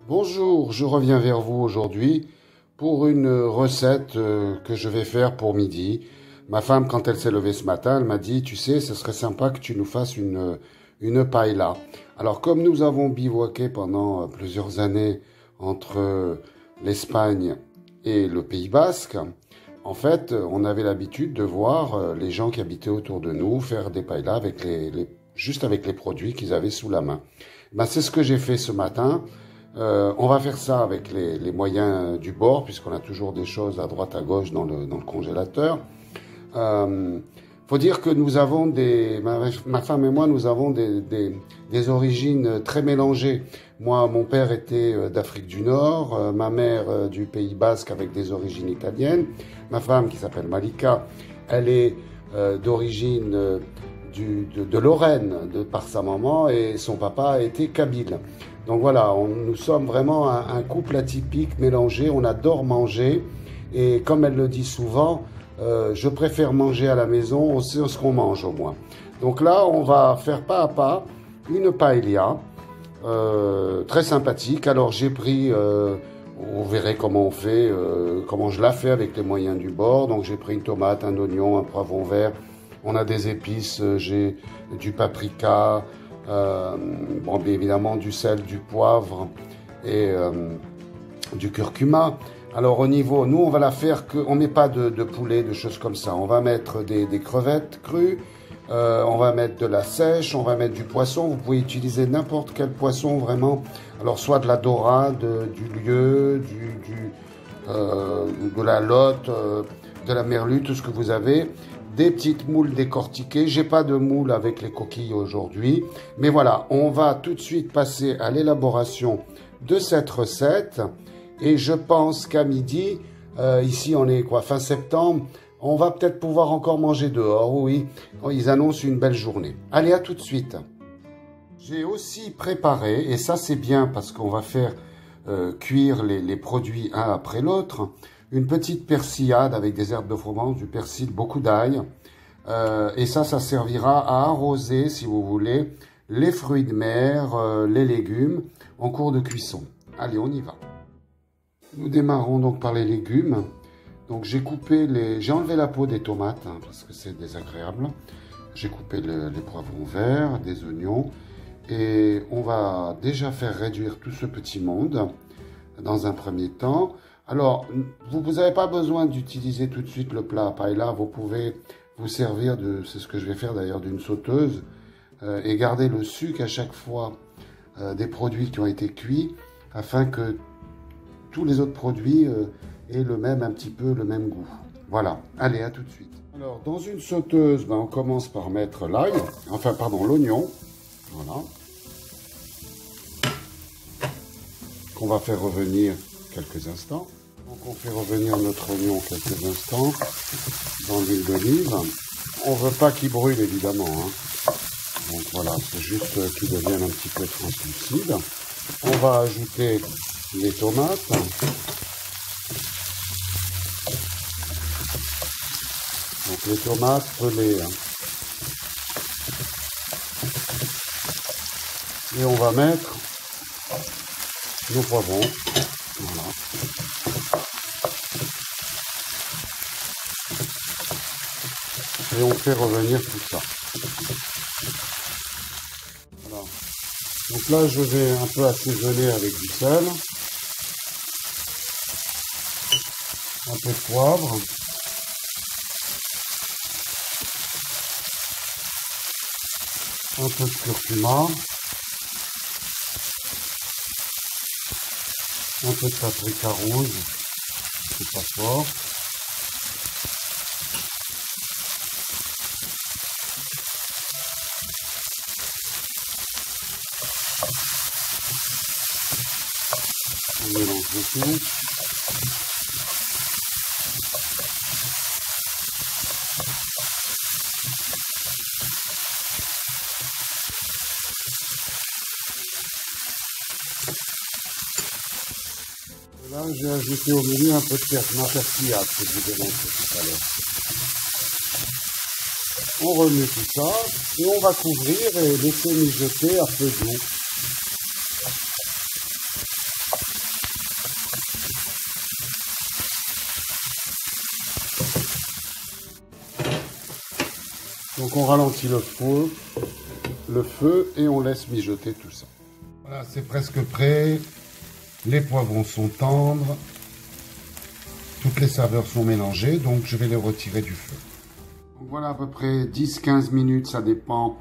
Bonjour, je reviens vers vous aujourd'hui pour une recette que je vais faire pour midi. Ma femme, quand elle s'est levée ce matin, elle m'a dit, tu sais, ce serait sympa que tu nous fasses une paella. Alors, comme nous avons bivouaqué pendant plusieurs années entre l'Espagne et le Pays Basque, en fait, on avait l'habitude de voir les gens qui habitaient autour de nous faire des paellas avec juste avec les produits qu'ils avaient sous la main. Ben, c'est ce que j'ai fait ce matin. On va faire ça avec les moyens du bord, puisqu'on a toujours des choses à droite à gauche dans le congélateur. Faut dire que nous avons ma femme et moi, nous avons des origines très mélangées. Moi, mon père était d'Afrique du Nord, ma mère du Pays Basque avec des origines italiennes. Ma femme, qui s'appelle Malika, elle est d'origine de Lorraine, par sa maman, et son papa était kabyle. Donc voilà, nous sommes vraiment un couple atypique, mélangé, on adore manger, et comme elle le dit souvent, je préfère manger à la maison, on sait ce qu'on mange au moins. Donc là, on va faire pas à pas une paella, très sympathique. Alors j'ai pris, vous verrez comment on fait, comment je la fais avec les moyens du bord. Donc j'ai pris une tomate, un oignon, un poivron vert. On a des épices, j'ai du paprika, bon, bien évidemment du sel, du poivre et du curcuma. Alors au niveau, nous on va la faire on met pas de poulet, de choses comme ça. On va mettre des crevettes crues, on va mettre de la sèche, on va mettre du poisson. Vous pouvez utiliser n'importe quel poisson vraiment. Alors soit de la dorade, du lieu, de la lotte, de la merlue, tout ce que vous avez. Des petites moules décortiquées. J'ai pas de moules avec les coquilles aujourd'hui. Mais voilà, on va tout de suite passer à l'élaboration de cette recette. Et je pense qu'à midi, ici on est fin septembre, on va peut-être pouvoir encore manger dehors. Oui, ils annoncent une belle journée. Allez, à tout de suite. J'ai aussi préparé, et ça c'est bien parce qu'on va faire cuire les produits un après l'autre, une petite persillade avec des herbes de Provence, du persil, beaucoup d'ail. Et ça servira à arroser, si vous voulez, les fruits de mer, les légumes, en cours de cuisson. Allez, on y va. Nous démarrons donc par les légumes. Donc j'ai enlevé la peau des tomates, parce que c'est désagréable. J'ai coupé les poivrons verts, des oignons. Et on va déjà faire réduire tout ce petit monde dans un premier temps. Alors, vous n'avez pas besoin d'utiliser tout de suite le plat à paella. Vous pouvez vous servir c'est ce que je vais faire d'ailleurs, d'une sauteuse et garder le sucre à chaque fois des produits qui ont été cuits afin que tous les autres produits aient un petit peu le même goût. Voilà, allez, à tout de suite. Alors, dans une sauteuse, on commence par mettre l'oignon. Voilà. Qu'on va faire revenir quelques instants. Donc on fait revenir notre oignon quelques instants dans l'huile d'olive. On ne veut pas qu'il brûle évidemment. Donc voilà, c'est juste qu'il devienne un petit peu translucide. On va ajouter les tomates. Donc les tomates pelées. Et on va mettre nos poivrons. Voilà. Et on fait revenir tout ça. Voilà. Donc là, je vais un peu assaisonner avec du sel, un peu de poivre, un peu de curcuma, un peu de paprika rouge, c'est pas fort. On mélange le tout. Là, j'ai ajouté au milieu un peu de ma persillade que je vous ai montré tout à l'heure. On remue tout ça et on va couvrir et laisser mijoter à feu doux. on ralentit le feu et on laisse mijoter tout ça. Voilà, c'est presque prêt. Les poivrons sont tendres. Toutes les saveurs sont mélangées, donc je vais les retirer du feu. Donc voilà à peu près 10-15 minutes, ça dépend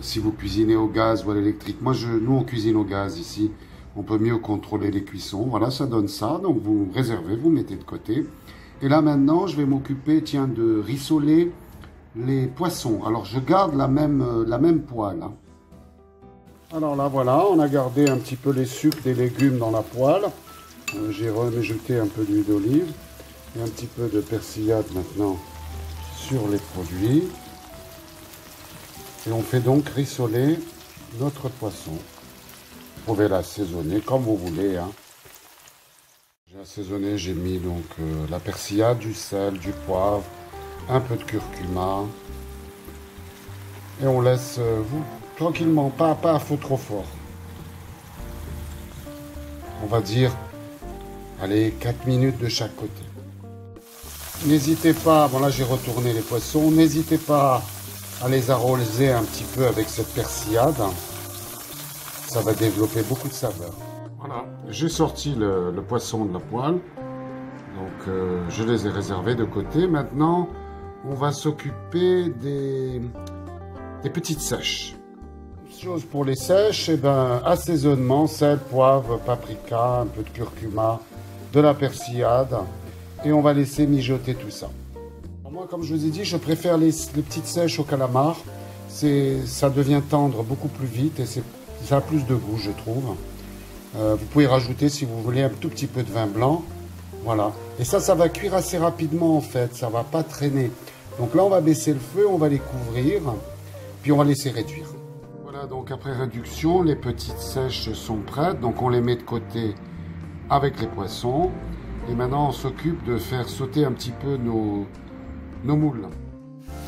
si vous cuisinez au gaz ou à l'électrique. Nous on cuisine au gaz ici. On peut mieux contrôler les cuissons. Voilà, ça donne ça. Donc vous réservez, vous mettez de côté. Et là maintenant, je vais m'occuper, tiens, de rissoler les poissons. Alors je garde la même poêle. Hein. Alors là voilà, on a gardé un petit peu les sucres des légumes dans la poêle. J'ai rejeté un peu d'huile d'olive et un petit peu de persillade maintenant sur les produits. Et on fait donc rissoler notre poisson. Vous pouvez l'assaisonner comme vous voulez. Hein. J'ai assaisonné, j'ai mis donc la persillade, du sel, du poivre, un peu de curcuma. Et on laisse tranquillement, pas à feu trop fort. On va dire, allez, 4 minutes de chaque côté. N'hésitez pas, bon là j'ai retourné les poissons, n'hésitez pas à les arroser un petit peu avec cette persillade. Ça va développer beaucoup de saveur. Voilà, j'ai sorti le poisson de la poêle. Donc je les ai réservés de côté. Maintenant, on va s'occuper des petites sèches. Chose pour les sèches, eh ben, assaisonnement, sel, poivre, paprika, un peu de curcuma, de la persillade. Et on va laisser mijoter tout ça. Alors moi, comme je vous ai dit, je préfère les petites sèches au calamar. Ça devient tendre beaucoup plus vite et ça a plus de goût, je trouve. Vous pouvez rajouter, si vous voulez, un tout petit peu de vin blanc. Voilà. Et ça va cuire assez rapidement, en fait. Ça ne va pas traîner. Donc là, on va baisser le feu, on va les couvrir. Puis on va laisser réduire. Voilà, donc après réduction, les petites sèches sont prêtes. Donc on les met de côté avec les poissons. Et maintenant, on s'occupe de faire sauter un petit peu nos moules.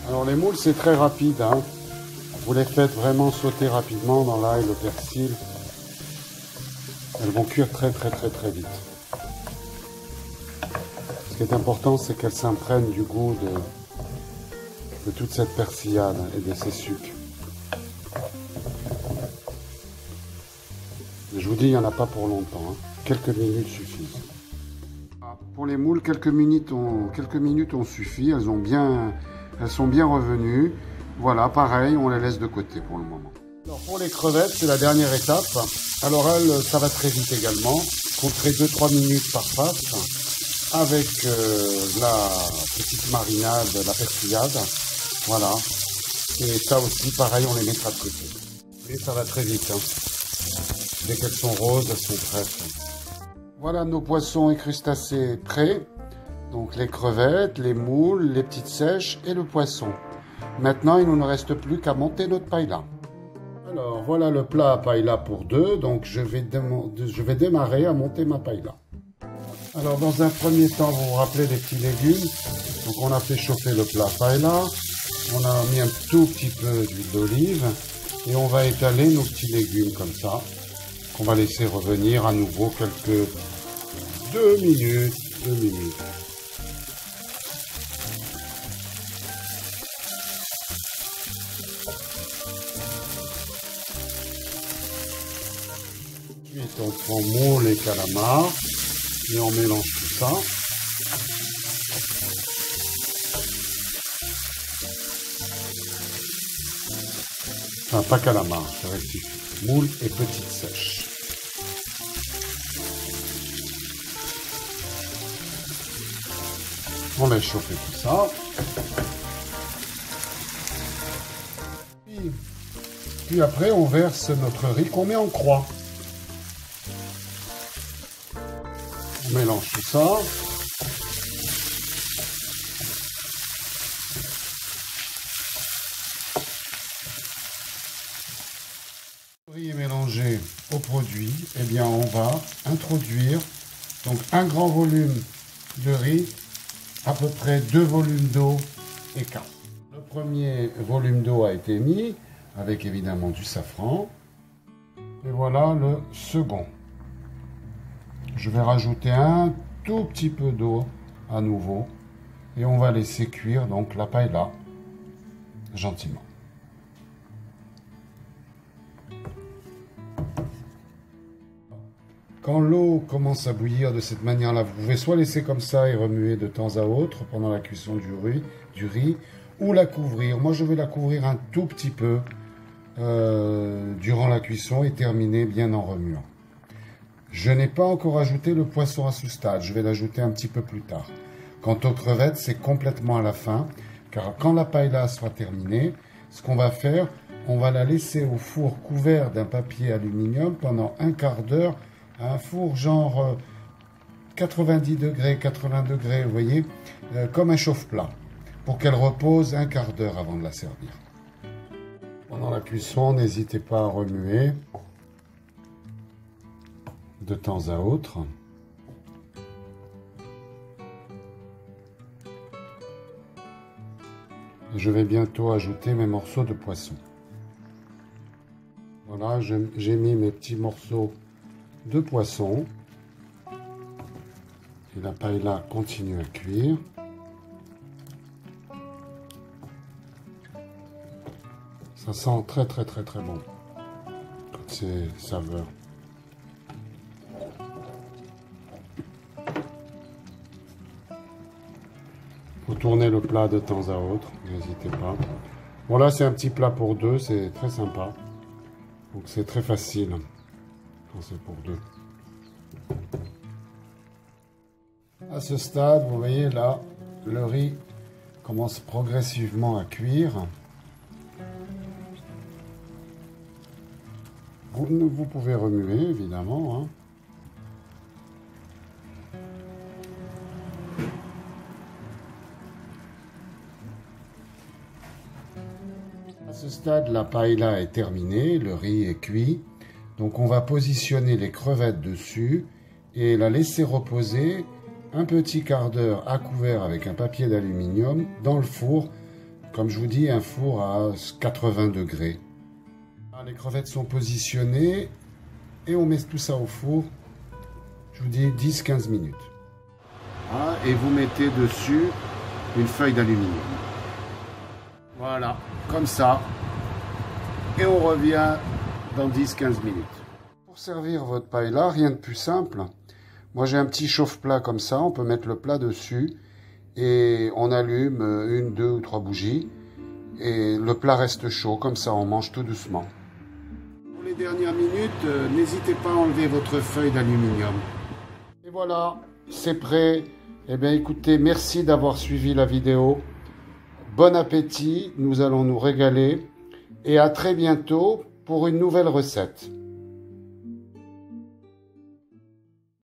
Alors les moules, c'est très rapide, hein. Vous les faites vraiment sauter rapidement dans l'ail, le persil. Elles vont cuire très vite. Ce qui est important, c'est qu'elles s'imprègnent du goût de toute cette persillade et de ces sucres. Je vous dis, il n'y en a pas pour longtemps. Hein. Quelques minutes suffisent. Pour les moules, quelques minutes ont suffi. Elles sont bien revenues. Voilà, pareil, on les laisse de côté pour le moment. Alors pour les crevettes, c'est la dernière étape. Alors ça va très vite également. Compterez 2-3 minutes par face avec la petite marinade, la persillade. Voilà. Et ça aussi, pareil, on les mettra de côté. Et ça va très vite. Hein. Dès qu'elles sont roses, elles sont prêtes. Voilà nos poissons et crustacés prêts. Donc les crevettes, les moules, les petites sèches et le poisson. Maintenant, il ne nous reste plus qu'à monter notre paella. Alors, voilà le plat à paella pour deux. Donc, je vais démarrer à monter ma paella. Alors, dans un premier temps, vous vous rappelez des petits légumes. Donc, on a fait chauffer le plat paella. On a mis un tout petit peu d'huile d'olive. Et on va étaler nos petits légumes comme ça. Qu'on va laisser revenir à nouveau quelques 2 minutes. Ensuite, on prend moule et calamar et on mélange tout ça. Enfin, pas calamar, je rectifie. Moule et petites sèches. On laisse chauffer tout ça. Puis après, on verse notre riz qu'on met en croix. On mélange tout ça. Le riz est mélangé au produit. Eh bien, on va introduire donc un grand volume de riz, à peu près 2 volumes d'eau et quart. Le premier volume d'eau a été mis, avec évidemment du safran. Et voilà le second. Je vais rajouter un tout petit peu d'eau à nouveau. Et on va laisser cuire donc la paella gentiment. Quand l'eau commence à bouillir de cette manière-là, vous pouvez soit laisser comme ça et remuer de temps à autre pendant la cuisson du riz, ou la couvrir. Moi, je vais la couvrir un tout petit peu durant la cuisson et terminer bien en remuant. Je n'ai pas encore ajouté le poisson à ce stade, je vais l'ajouter un petit peu plus tard. Quant aux crevettes, c'est complètement à la fin, car quand la paella sera terminée, ce qu'on va faire, on va la laisser au four couvert d'un papier aluminium pendant un quart d'heure, à un four genre 90 degrés, 80 degrés, vous voyez, comme un chauffe-plat, pour qu'elle repose un quart d'heure avant de la servir. Pendant la cuisson, n'hésitez pas à remuer de temps à autre. Je vais bientôt ajouter mes morceaux de poisson. Voilà, j'ai mis mes petits morceaux de poisson. Et la paella continue à cuire. Ça sent très très très très bon. Toutes ces saveurs. Faut tourner le plat de temps à autre, n'hésitez pas. Bon là c'est un petit plat pour deux, c'est très sympa. Donc c'est très facile quand c'est pour deux. À ce stade, vous voyez là, le riz commence progressivement à cuire. Vous pouvez remuer évidemment, hein. À ce stade, la paella est terminée, le riz est cuit. Donc on va positionner les crevettes dessus et la laisser reposer un petit quart d'heure à couvert avec un papier d'aluminium dans le four. Comme je vous dis, un four à 80 degrés. Les crevettes sont positionnées et on met tout ça au four, je vous dis 10-15 minutes. Ah, et vous mettez dessus une feuille d'aluminium. Voilà, comme ça. Et on revient dans 10-15 minutes. Pour servir votre paella, rien de plus simple. Moi j'ai un petit chauffe-plat comme ça, on peut mettre le plat dessus et on allume une, deux ou trois bougies et le plat reste chaud, comme ça on mange tout doucement. Pour les dernières minutes, n'hésitez pas à enlever votre feuille d'aluminium. Et voilà, c'est prêt. Eh bien écoutez, merci d'avoir suivi la vidéo. Bon appétit, nous allons nous régaler et à très bientôt pour une nouvelle recette.